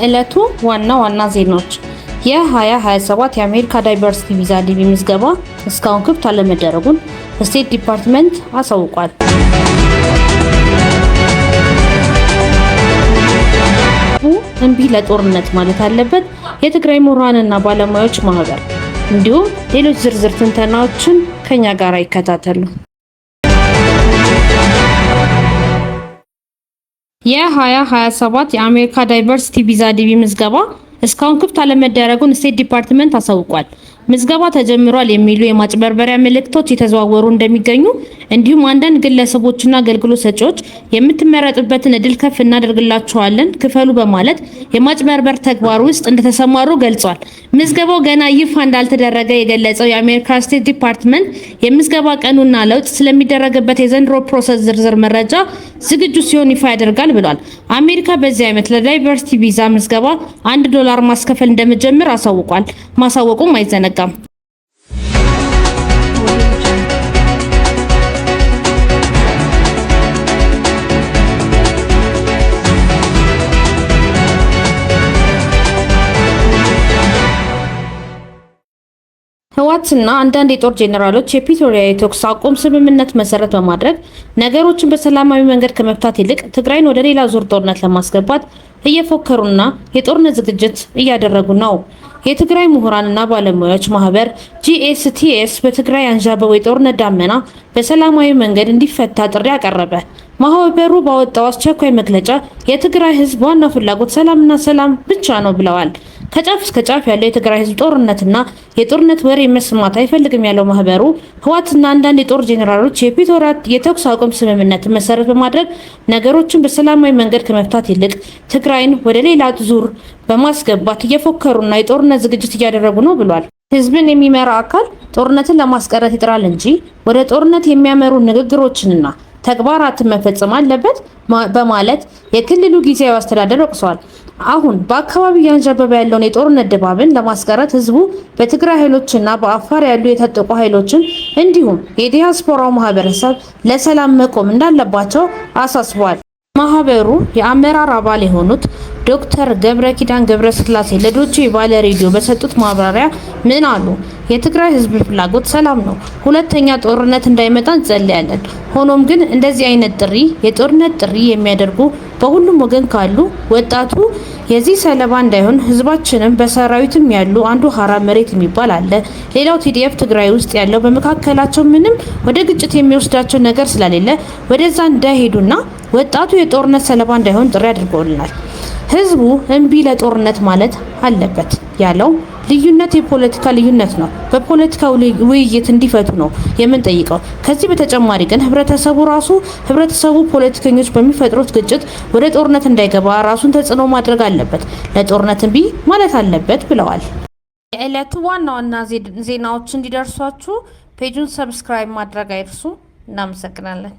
የዕለቱ ዋና ዜናዎች የ2027 የአሜሪካ ዳይቨርሲቲ ቪዛ ዲቪ ምዝገባ እስካሁን ክፍት አለመደረጉን ስቴት ዲፓርትመንት አሳውቋል። እምቢ ለጦርነት ማለት አለበት የትግራይ ምሁራንና ባለሙያዎች ማህበር። እንዲሁም ሌሎች ዝርዝር ትንተናዎችን ከኛ ጋር ይከታተሉ። የ2027 የአሜሪካ ዳይቨርሲቲ ቪዛ ዲቪ ምዝገባ እስካሁን ክፍት አለመደረጉን ስቴት ዲፓርትመንት አሳውቋል። ምዝገባ ተጀምሯል የሚሉ የማጭበርበሪያ መልእክቶች የተዘዋወሩ እንደሚገኙ እንዲሁም አንዳንድ ግለሰቦችና አገልግሎት ሰጪዎች የምትመረጡበትን እድል ከፍ እናደርግላችኋለን ክፈሉ በማለት የማጭበርበር ተግባር ውስጥ እንደተሰማሩ ገልጿል። ምዝገባው ገና ይፋ እንዳልተደረገ የገለጸው የአሜሪካ ስቴት ዲፓርትመንት የምዝገባ ቀኑና ለውጥ ስለሚደረግበት የዘንድሮ ፕሮሰስ ዝርዝር መረጃ ዝግጁ ሲሆን ይፋ ያደርጋል ብሏል። አሜሪካ በዚህ ዓመት ለዳይቨርሲቲ ቪዛ ምዝገባ $1 ማስከፈል እንደምትጀምር አሳውቋል። ማሳወቁም አይዘነጋም። ህወሓትና አንዳንድ የጦር ጄኔራሎች የፕሪቶሪያ የተኩስ አቁም ስምምነት መሰረት በማድረግ ነገሮችን በሰላማዊ መንገድ ከመፍታት ይልቅ ትግራይን ወደ ሌላ ዙር ጦርነት ለማስገባት እየፎከሩና የጦርነት ዝግጅት እያደረጉ ነው። የትግራይ ምሁራንና ባለሙያዎች ማህበር GSTS በትግራይ አንዣበበው የጦርነት ዳመና በሰላማዊ መንገድ እንዲፈታ ጥሪ አቀረበ። ማህበሩ ባወጣው አስቸኳይ መግለጫ የትግራይ ህዝብ ዋና ፍላጎት ሰላምና ሰላም ብቻ ነው ብለዋል። ከጫፍ እስከ ጫፍ ያለው የትግራይ ህዝብ ጦርነትና የጦርነት ወሬ መስማት አይፈልግም ያለው ማህበሩ ህወሓትና አንዳንድ የጦር ጄኔራሎች የፕሪቶሪያ የተኩስ አቁም ስምምነት መሰረት በማድረግ ነገሮችን በሰላማዊ መንገድ ከመፍታት ይልቅ ትግራይን ወደ ሌላ ዙር በማስገባት እየፎከሩና የጦርነት ዝግጅት እያደረጉ ነው ብሏል። ህዝብን የሚመራ አካል ጦርነትን ለማስቀረት ይጥራል እንጂ ወደ ጦርነት የሚያመሩ ንግግሮችንና ተግባራትን መፈጸም አለበት በማለት የክልሉ ጊዜያዊ አስተዳደር ወቅሷል። አሁን በአካባቢው ያንዣበበ ያለውን የጦርነት ድባብን ለማስቀረት ህዝቡ በትግራይ ኃይሎችና በአፋር ያሉ የታጠቁ ኃይሎችን እንዲሁም የዲያስፖራው ማህበረሰብ ለሰላም መቆም እንዳለባቸው አሳስቧል። ማህበሩ የአመራር አባል የሆኑት ዶክተር ገብረኪዳን ገብረስላሴ ለዶቼ ቬለ ሬዲዮ በሰጡት ማብራሪያ ምን አሉ? የትግራይ ህዝብ ፍላጎት ሰላም ነው። ሁለተኛ ጦርነት እንዳይመጣ እንጸልያለን። ሆኖም ግን እንደዚህ አይነት ጥሪ የጦርነት ጥሪ የሚያደርጉ በሁሉም ወገን ካሉ ወጣቱ የዚህ ሰለባ እንዳይሆን ህዝባችንም በሰራዊትም ያሉ አንዱ ሀራ መሬት የሚባል አለ። ሌላው TDF ትግራይ ውስጥ ያለው በመካከላቸው ምንም ወደ ግጭት የሚወስዳቸው ነገር ስለሌለ ወደዛ እንዳይሄዱና ወጣቱ የጦርነት ሰለባ እንዳይሆን ጥሪ አድርገውልናል። ህዝቡ እምቢ ለጦርነት ማለት አለበት ያለው ልዩነት የፖለቲካ ልዩነት ነው። በፖለቲካ ውይይት እንዲፈቱ ነው የምንጠይቀው። ከዚህ በተጨማሪ ግን ህብረተሰቡ ፖለቲከኞች በሚፈጥሩት ግጭት ወደ ጦርነት እንዳይገባ ራሱን ተጽዕኖ ማድረግ አለበት፣ ለጦርነት እምቢ ማለት አለበት ብለዋል። የዕለቱ ዋና ዜናዎች እንዲደርሷችሁ ፔጁን ሰብስክራይብ ማድረግ አይርሱ። እናመሰግናለን።